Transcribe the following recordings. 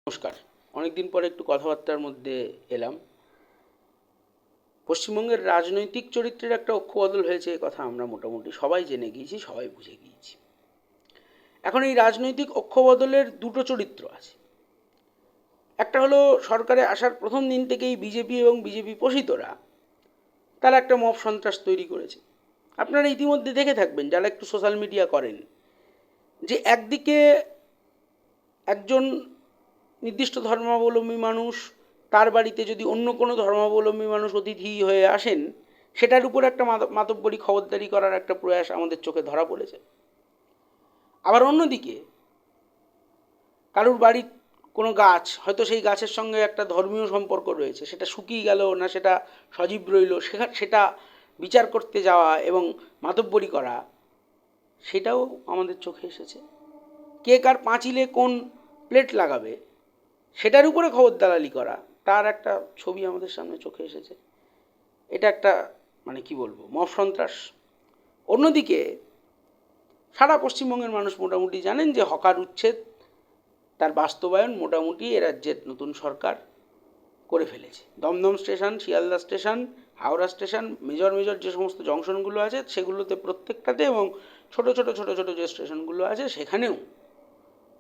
নমস্কার। অনেকদিন পরে একটু কথাবার্তার মধ্যে এলাম। পশ্চিমবঙ্গের রাজনৈতিক চরিত্রের একটা অক্ষবদল হয়েছে, এ কথা আমরা মোটামুটি সবাই জেনে গিয়েছি, সবাই বুঝে গিয়েছি। এখন এই রাজনৈতিক অক্ষবদলের দুটো চরিত্র আছে। একটা হলো সরকারে আসার প্রথম দিন থেকেই বিজেপি এবং বিজেপি পোষিতরা তারা একটা মব সন্ত্রাস তৈরি করেছে। আপনারা ইতিমধ্যে দেখে থাকবেন যারা একটু সোশ্যাল মিডিয়া করেন, যে একদিকে একজন নির্দিষ্ট ধর্মাবলম্বী মানুষ, তার বাড়িতে যদি অন্য কোনো ধর্মাবলম্বী মানুষ অতিথি হয়ে আসেন, সেটার উপর একটা মাতব্বরি খবরদারি করার একটা প্রয়াস আমাদের চোখে ধরা পড়েছে। আবার অন্যদিকে কারুর বাড়ির কোনো গাছ, হয়তো সেই গাছের সঙ্গে একটা ধর্মীয় সম্পর্ক রয়েছে, সেটা শুকিয়ে গেল না সেটা সজীব রইল, সেটা বিচার করতে যাওয়া এবং মাতব্বরি করা, সেটাও আমাদের চোখে এসেছে। কে কার পাঁচিলে কোন প্লেট লাগাবে সেটার উপরে খবর দালালি করা, তার একটা ছবি আমাদের সামনে চোখে এসেছে। এটা একটা কি বলবো, মব সন্ত্রাস। অন্যদিকে সারা পশ্চিমবঙ্গের মানুষ মোটামুটি জানেন যে হকার উচ্ছেদ তার বাস্তবায়ন মোটামুটি এ রাজ্যের নতুন সরকার করে ফেলেছে। Dum Dum station, Sealdah station, Howrah station, major major যে সমস্ত জংশনগুলো আছে সেগুলোতে প্রত্যেকটাতে, এবং ছোট ছোট ছোট ছোট যে স্টেশনগুলো আছে সেখানেও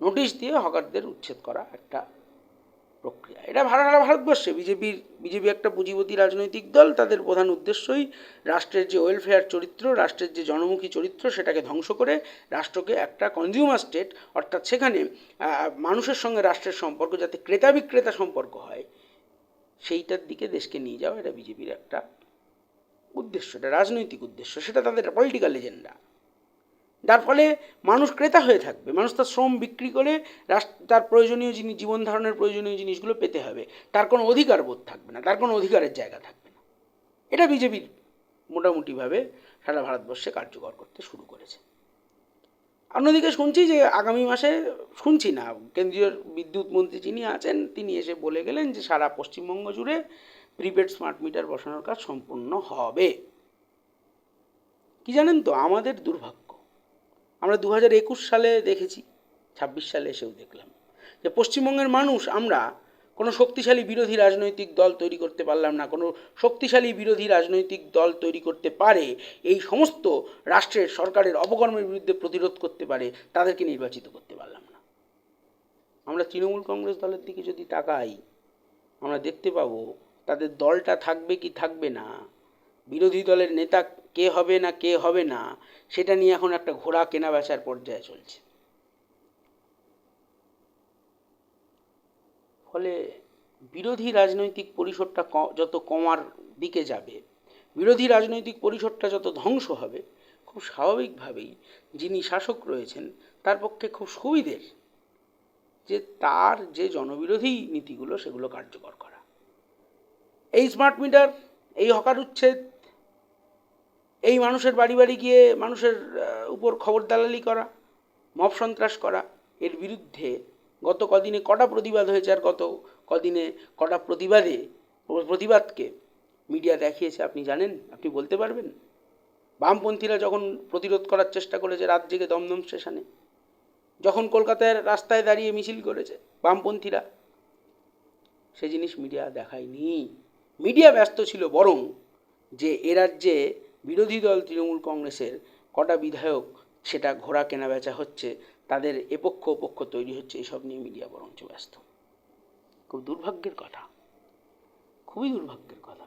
নোটিশ দিয়ে হকারদের উচ্ছেদ করা একটা প্রক্রিয়া। এটা সারা ভারতবর্ষে বিজেপি একটা পুঁজিপতি রাজনৈতিক দল। তাদের প্রধান উদ্দেশ্যই রাষ্ট্রের যে ওয়েলফেয়ার চরিত্র, রাষ্ট্রের যে জনমুখী চরিত্র, সেটাকে ধ্বংস করে রাষ্ট্রকে একটা কনজিউমার স্টেট, অর্থাৎ সেখানে মানুষের সঙ্গে রাষ্ট্রের সম্পর্ক যাতে ক্রেতা বিক্রেতা সম্পর্ক হয়, সেইটার দিকে দেশকে নিয়ে যাওয়া। এটা বিজেপির একটা উদ্দেশ্য, এটা রাজনৈতিক উদ্দেশ্য, সেটা তাদের পলিটিক্যাল এজেন্ডা। যার ফলে মানুষ ক্রেতা হয়ে থাকবে, মানুষ তার শ্রম বিক্রি করে তার প্রয়োজনীয় জীবন ধারণের প্রয়োজনীয় জিনিসগুলো পেতে হবে। তার কোনো অধিকার বোধ থাকবে না, তার কোনো অধিকারের জায়গা থাকবে না। এটা বিজেপির মোটামুটিভাবে সারা ভারতবর্ষে কার্যকর করতে শুরু করেছে। অন্যদিকে শুনছি যে আগামী মাসে, শুনছি না, কেন্দ্রীয় বিদ্যুৎ মন্ত্রী যিনি আছেন তিনি এসে বলে গেলেন যে সারা পশ্চিমবঙ্গ জুড়ে প্রিপেড স্মার্ট মিটার বসানোর কাজ সম্পূর্ণ হবে। কি জানেন তো, আমাদের দুর্ভাগ্য, আমরা 2021 সালে দেখেছি, 26 সালে এসেও দেখলাম যে পশ্চিমবঙ্গের মানুষ, আমরা কোনো শক্তিশালী বিরোধী রাজনৈতিক দল তৈরি করতে পারলাম না। কোনো শক্তিশালী বিরোধী রাজনৈতিক দল তৈরি করতে পারে, এই সমস্ত রাষ্ট্রের সরকারের অপকর্মের বিরুদ্ধে প্রতিরোধ করতে পারে, তাদেরকে নির্বাচিত করতে পারলাম না। আমরা তৃণমূল কংগ্রেস দলের দিকে যদি তাকাই, আমরা দেখতে পাবো তাদের দলটা থাকবে কি থাকবে না, বিরোধী দলের নেতা কে হবে না কে হবে না, সেটা নিয়ে এখন একটা ঘোড়া কেনা বেচার পর্যায়ে চলছে। ফলে বিরোধী রাজনৈতিক পরিসরটা যত কমার দিকে যাবে, বিরোধী রাজনৈতিক পরিসরটা যত ধ্বংস হবে, খুব স্বাভাবিকভাবেই যিনি শাসক রয়েছেন তার পক্ষে খুব সুবিধের যে তার যে জনবিরোধী নীতিগুলো সেগুলো কার্যকর করা। এই স্মার্ট মিটার, এই হকার উচ্ছেদ, এই মানুষের বাড়ি বাড়ি গিয়ে মানুষের উপর খবর দালালি করা, মব সন্ত্রাস করা, এর বিরুদ্ধে গত কদিনে কটা প্রতিবাদ হয়েছে, আর গত কদিনে কটা প্রতিবাদকে মিডিয়া দেখিয়েছে আপনি জানেন? আপনি বলতে পারবেন? বামপন্থীরা যখন প্রতিরোধ করার চেষ্টা করেছে রাত জেগে দমদম স্টেশনে, যখন কলকাতার রাস্তায় দাঁড়িয়ে মিছিল করেছে বামপন্থীরা, সে জিনিস মিডিয়া দেখায়নি। মিডিয়া ব্যস্ত ছিল বরং যে এ রাজ্যে বিরোধী দল তৃণমূল কংগ্রেসের কটা বিধায়ক সেটা ঘোড়া কেনা বেচা হচ্ছে, তাদের এপক্ষ ওপক্ষ তৈরি হচ্ছে, এসব নিয়ে মিডিয়া বরঞ্চ ব্যস্ত। খুব দুর্ভাগ্যের কথা, খুবই দুর্ভাগ্যের কথা।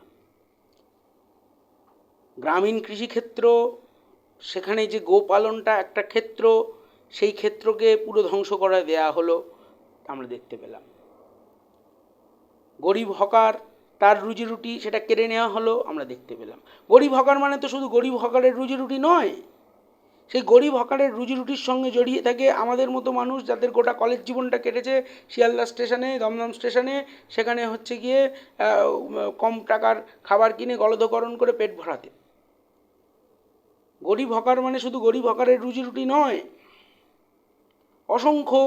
গ্রামীণ কৃষিক্ষেত্র, সেখানে যে গোপালনটা একটা ক্ষেত্র, সেই ক্ষেত্রকে পুরো ধ্বংস করে দেয়া হলো, আমরা দেখতে পেলাম। গরিব হকার, তার রুজি রুটি সেটা কেড়ে নেওয়া হলো, আমরা দেখতে পেলাম। গরিব হকার মানে তো শুধু গরিব হকারের রুজি রুটি নয়, সেই গরিব হকারের রুজি রুটির সঙ্গে জড়িয়ে থাকে আমাদের মতো মানুষ যাদের গোটা কলেজ জীবনটা কেটেছে শিয়ালদা স্টেশনে, দমদম স্টেশনে, সেখানে হচ্ছে গিয়ে কম টাকার খাবার কিনে গলদকরণ করে পেট ভরাতে। গরিব হকার মানে শুধু গরিব হকারের রুজি রুটি নয়, অসংখ্য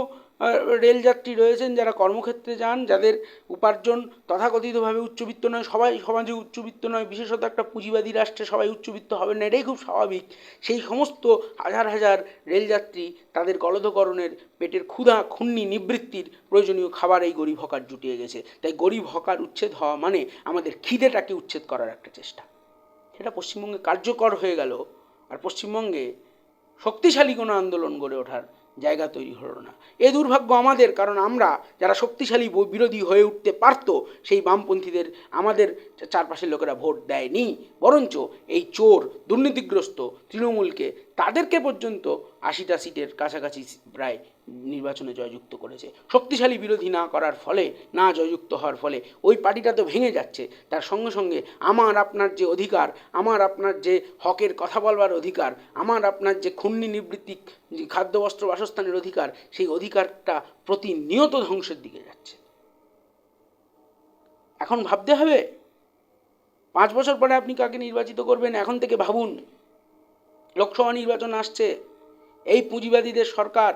রেলযাত্রী রয়েছেন যারা কর্মক্ষেত্রে যান, যাদের উপার্জন তথাকথিতভাবে উচ্চবিত্ত নয়, সবাই সমাজে উচ্চবিত্ত নয়, বিশেষত একটা পুঁজিবাদী রাষ্ট্রে সবাই উচ্চবিত্ত হবেন না, এটাই খুব স্বাভাবিক। সেই সমস্ত হাজার হাজার রেলযাত্রী তাদের গলদকরণের পেটের ক্ষুধা খুন্নি নিবৃত্তির প্রয়োজনীয় খাবার এই গরিব হকার জুটিয়ে গেছে। তাই গরিব হকার উচ্ছেদ হওয়া মানে আমাদের খিদেটাকে উচ্ছেদ করার একটা চেষ্টা। সেটা পশ্চিমবঙ্গে কার্যকর হয়ে গেল, আর পশ্চিমবঙ্গে শক্তিশালী কোনো আন্দোলন গড়ে ওঠার জায়গা তৈরি হলো না। এ দুর্ভাগ্য আমাদের, কারণ আমরা যারা শক্তিশালী বিরোধী হয়ে উঠতে পারত, সেই বামপন্থীদের আমাদের চারপাশের লোকেরা ভোট দেয়নি, বরঞ্চ এই চোর দুর্নীতিগ্রস্ত তৃণমূলকে তাদেরকে পর্যন্ত 80টা সিটের কাছাকাছি প্রায় নির্বাচনে জয়যুক্ত করেছে। শক্তিশালী বিরোধী না করার ফলে, না জয়যুক্ত হওয়ার ফলে ওই পার্টিটা তো ভেঙে যাচ্ছে। তার সঙ্গে সঙ্গে আমার আপনার যে অধিকার, আমার আপনার যে হকের কথা বলবার অধিকার, আমার আপনার যে খুন্নি নিবৃত্তি খাদ্য বস্ত্র বাসস্থানের অধিকার, সেই অধিকারটা প্রতিনিয়ত ধ্বংসের দিকে যাচ্ছে। এখন ভাবতে হবে 5 বছর পরে আপনি কাকে নির্বাচিত করবেন, এখন থেকে ভাবুন। লোকসভা নির্বাচন আসছে, এই পুঁজিবাদীদের সরকার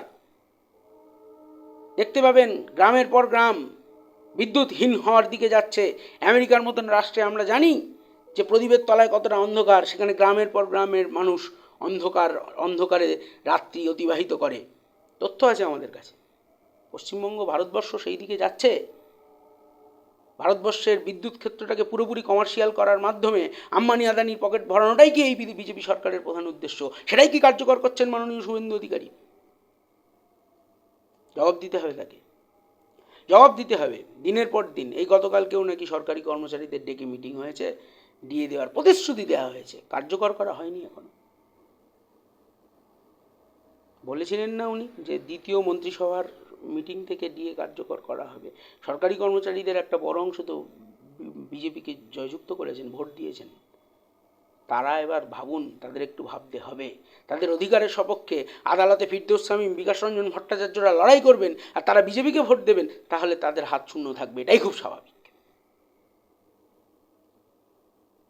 দেখতে পাবেন গ্রামের পর গ্রাম বিদ্যুৎহীন হওয়ার দিকে যাচ্ছে। আমেরিকার মতন রাষ্ট্রে আমরা জানি যে প্রদীপের তলায় কতটা অন্ধকার, সেখানে গ্রামের পর গ্রামের মানুষ অন্ধকারে রাত্রি অতিবাহিত করে। তথ্য আছে আমাদের কাছে। পশ্চিমবঙ্গ, ভারতবর্ষ সেই দিকে যাচ্ছে। ভারতবর্ষের বিদ্যুৎ ক্ষেত্রটাকে পুরোপুরি কমার্শিয়াল করার মাধ্যমে আম্বানি আদানির পকেট ভরানোটাই কি এই বিজেপি সরকারের প্রধান উদ্দেশ্য? সেটাই কি কার্যকর করছেন মাননীয় শুভেন্দু অধিকারী? জবাব দিতে হবে তাকে, জবাব দিতে হবে। দিনের পর দিন, এই গতকালকেও নাকি সরকারি কর্মচারীদের ডেকে মিটিং হয়েছে, দিয়ে দেওয়ার প্রতিশ্রুতি দেওয়া হয়েছে, কার্যকর করা হয়নি এখনো। বলেছিলেন না উনি যে দ্বিতীয় মন্ত্রিসভার মিটিং থেকে দিয়ে কার্যকর করা হবে? সরকারি কর্মচারীদের একটা বড় অংশ তো বিজেপিকে জয়যুক্ত করেছেন, ভোট দিয়েছেন। তারা এবার ভাবুন, তাদের একটু ভাবতে হবে। তাদের অধিকারের সপক্ষে আদালতে ফিরদৌস শামীম, বিকাশ রঞ্জন ভট্টাচার্যরা লড়াই করবেন, আর তারা বিজেপিকে ভোট দেবেন, তাহলে তাদের হাত শূন্য থাকবে, এটাই খুব স্বাভাবিক।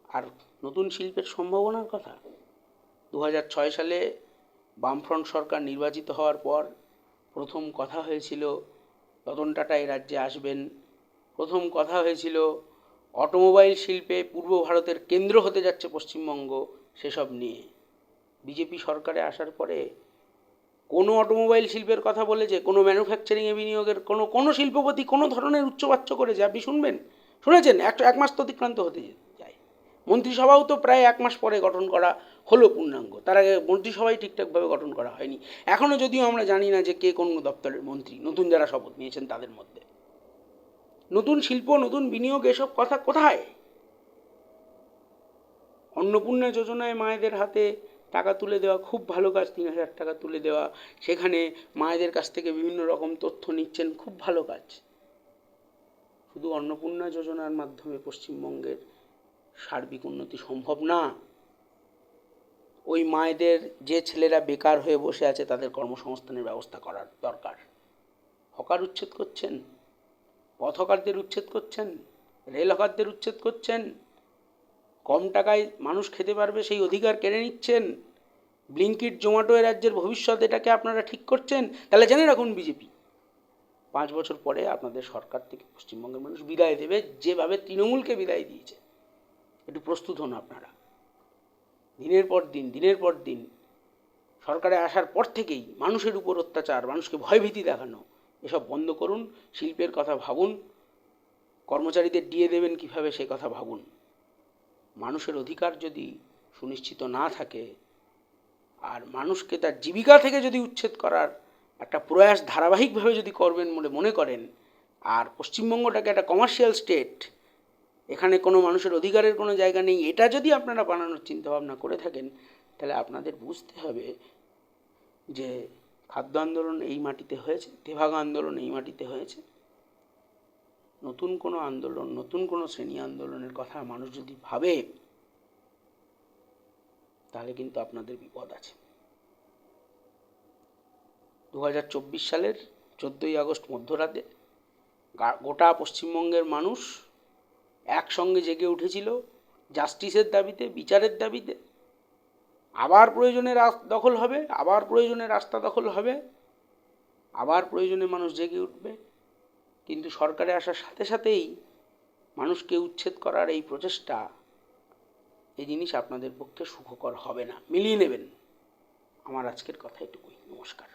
আর নতুন শিল্পের সম্ভাবনার কথা, 2006 সালে বামফ্রন্ট সরকার নির্বাচিত হওয়ার পর প্রথম কথা হয়েছিল রতন টাটা এই রাজ্যে আসবেন। প্রথম কথা হয়েছিল অটোমোবাইল শিল্পে পূর্ব ভারতের কেন্দ্র হতে যাচ্ছে পশ্চিমবঙ্গ, সেসব নিয়ে। বিজেপি সরকারে আসার পরে কোনো অটোমোবাইল শিল্পের কথা বলেছে, কোনো ম্যানুফ্যাকচারিংয়ে বিনিয়োগের কোনো শিল্পপতি কোনো ধরনের উচ্চবাচ্য করেছে আপনি শুনেছেন? এক মাস তো অতিক্রান্ত হতে যায়। মন্ত্রিসভাও তো প্রায় 1 মাস পরে গঠন করা হলো পূর্ণাঙ্গ, তার আগে মন্ত্রিসভাই ঠিকঠাকভাবে গঠন করা হয়নি। এখনও যদিও আমরা জানি না যে কে কোন দপ্তরের মন্ত্রী, নতুন যারা শপথ নিয়েছেন তাদের মধ্যে। নতুন শিল্প, নতুন বিনিয়োগ, এসব কথা কোথায়? অন্নপূর্ণা যোজনায় মায়েদের হাতে টাকা তুলে দেওয়া, খুব ভালো কাজ। 3,000 টাকা তুলে দেওয়া, সেখানে মায়েদের কাছ থেকে বিভিন্ন রকম তথ্য নিচ্ছেন, খুব ভালো কাজ। শুধু অন্নপূর্ণা যোজনার মাধ্যমে পশ্চিমবঙ্গের সার্বিক উন্নতি সম্ভব না। ওই মায়েদের, যে ছেলেরা বেকার হয়ে বসে আছে, তাদের কর্মসংস্থানের ব্যবস্থা করার দরকার। হকার উচ্ছেদ করছেন, পথ হকারদের উচ্ছেদ করছেন, রেল হকারদের উচ্ছেদ করছেন, কম টাকায় মানুষ খেতে পারবে সেই অধিকার কেড়ে নিচ্ছেন। ব্লিঙ্কিট, জোম্যাটো এ রাজ্যের ভবিষ্যৎ, এটাকে আপনারা ঠিক করছেন। তাহলে জেনে রাখুন, বিজেপি 5 বছর পরে আপনাদের সরকার থেকে পশ্চিমবঙ্গের মানুষ বিদায় দেবে, যেভাবে তৃণমূলকে বিদায় দিয়েছে। একটু প্রস্তুত হন আপনারা। দিনের পর দিন সরকারে আসার পর থেকেই মানুষের উপর অত্যাচার, মানুষকে ভয়ভীতি দেখানো, এসব বন্ধ করুন। শিল্পের কথা ভাবুন, কর্মচারীদের দিয়ে দেবেন কীভাবে সে কথা ভাবুন। মানুষের অধিকার যদি সুনিশ্চিত না থাকে, আর মানুষকে তার জীবিকা থেকে যদি উচ্ছেদ করার একটা প্রয়াস ধারাবাহিকভাবে যদি করবেন বলে মনে করেন, আর পশ্চিমবঙ্গটাকে একটা কমার্শিয়াল স্টেট, এখানে কোনো মানুষের অধিকারের কোনো জায়গা নেই, এটা যদি আপনারা বানানোর চিন্তাভাবনা করে থাকেন, তাহলে আপনাদের বুঝতে হবে যে খাদ্য আন্দোলন এই মাটিতে হয়েছে, তেভাগা আন্দোলন এই মাটিতে হয়েছে। নতুন কোনো আন্দোলন, নতুন কোনো শ্রেণী আন্দোলনের কথা মানুষ যদি ভাবে, তাহলে কিন্তু আপনাদের বিপদ আছে। 2024 সালের 14ই আগস্ট মধ্যরাতে গোটা পশ্চিমবঙ্গের মানুষ একসঙ্গে জেগে উঠেছিল জাস্টিসের দাবিতে, বিচারের দাবিতে। আবার প্রয়োজনে দখল হবে, আবার প্রয়োজনে রাস্তা দখল হবে। আবার প্রয়োজনে মানুষ জেগে উঠবে, কিন্তু সরকারে আসার সাথে সাথেই মানুষকে উচ্ছেদ করার এই প্রচেষ্টা, এই জিনিস আপনাদের পক্ষে সুখকর হবে না। মিলিয়ে নেবেন। আমার আজকের কথা এটুকুই। নমস্কার।